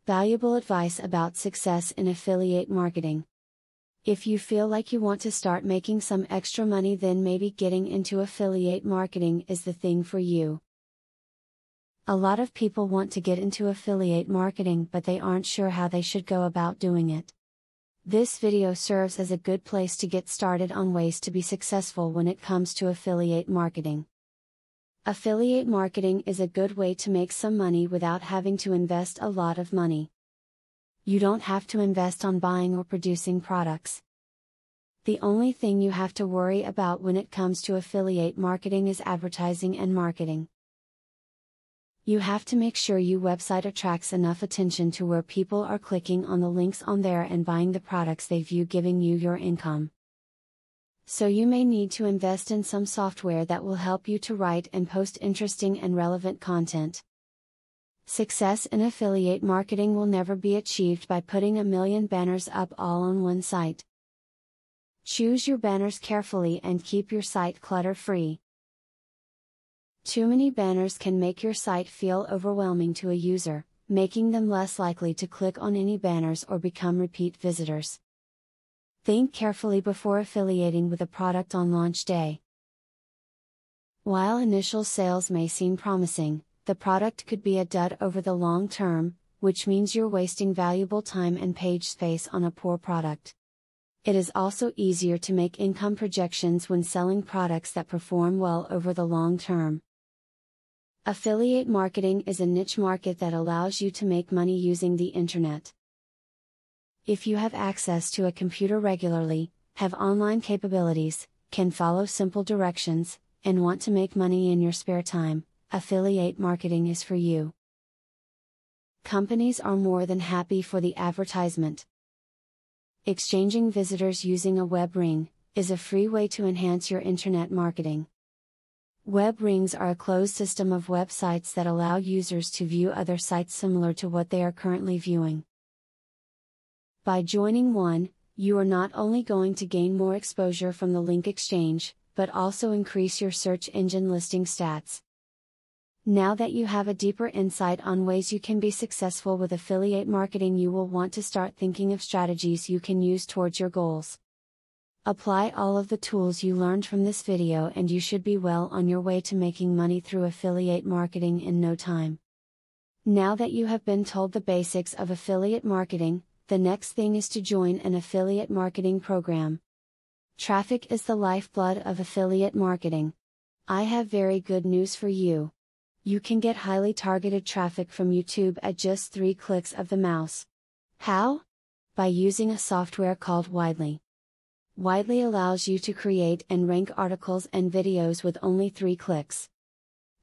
Valuable advice about success in affiliate marketing. If you feel like you want to start making some extra money, then maybe getting into affiliate marketing is the thing for you. A lot of people want to get into affiliate marketing, but they aren't sure how they should go about doing it. This video serves as a good place to get started on ways to be successful when it comes to affiliate marketing. Affiliate marketing is a good way to make some money without having to invest a lot of money. You don't have to invest on buying or producing products. The only thing you have to worry about when it comes to affiliate marketing is advertising and marketing. You have to make sure your website attracts enough attention to where people are clicking on the links on there and buying the products they view, giving you your income. So you may need to invest in some software that will help you to write and post interesting and relevant content. Success in affiliate marketing will never be achieved by putting 1,000,000 banners up all on one site. Choose your banners carefully and keep your site clutter-free. Too many banners can make your site feel overwhelming to a user, making them less likely to click on any banners or become repeat visitors. Think carefully before affiliating with a product on launch day. While initial sales may seem promising, the product could be a dud over the long term, which means you're wasting valuable time and page space on a poor product. It is also easier to make income projections when selling products that perform well over the long term. Affiliate marketing is a niche market that allows you to make money using the internet. If you have access to a computer regularly, have online capabilities, can follow simple directions, and want to make money in your spare time, affiliate marketing is for you. Companies are more than happy for the advertisement. Exchanging visitors using a web ring is a free way to enhance your internet marketing. Web rings are a closed system of websites that allow users to view other sites similar to what they are currently viewing. By joining one, you are not only going to gain more exposure from the link exchange, but also increase your search engine listing stats. Now that you have a deeper insight on ways you can be successful with affiliate marketing, you will want to start thinking of strategies you can use towards your goals. Apply all of the tools you learned from this video and you should be well on your way to making money through affiliate marketing in no time. Now that you have been told the basics of affiliate marketing, the next thing is to join an affiliate marketing program. Traffic is the lifeblood of affiliate marketing. I have very good news for you. You can get highly targeted traffic from YouTube at just 3 clicks of the mouse. How? By using a software called Widely. Widely allows you to create and rank articles and videos with only 3 clicks.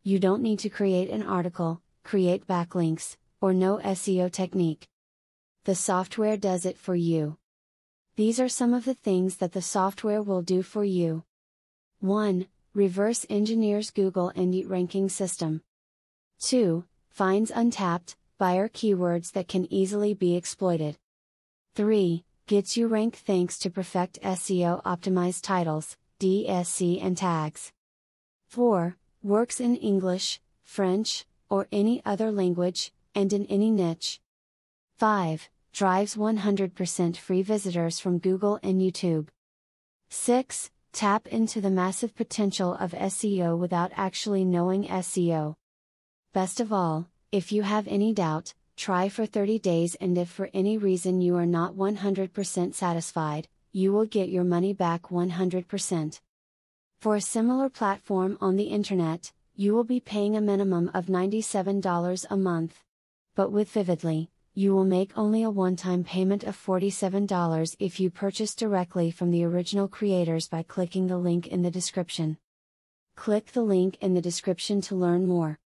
You don't need to create an article, create backlinks, or know SEO technique. The software does it for you. These are some of the things that the software will do for you. 1. Reverse engineers Google and Yahoo ranking system. 2. Finds untapped buyer keywords that can easily be exploited. 3. Gets you ranked thanks to Perfect SEO optimized titles, DSC and tags. 4. Works in English, French, or any other language, and in any niche. 5. Drives 100% free visitors from Google and YouTube. 6. Tap into the massive potential of SEO without actually knowing SEO. Best of all, if you have any doubt, try for 30 days, and if for any reason you are not 100% satisfied, you will get your money back 100%. For a similar platform on the internet, you will be paying a minimum of $97 a month. But with Vividly, you will make only a one-time payment of $47 if you purchase directly from the original creators by clicking the link in the description. Click the link in the description to learn more.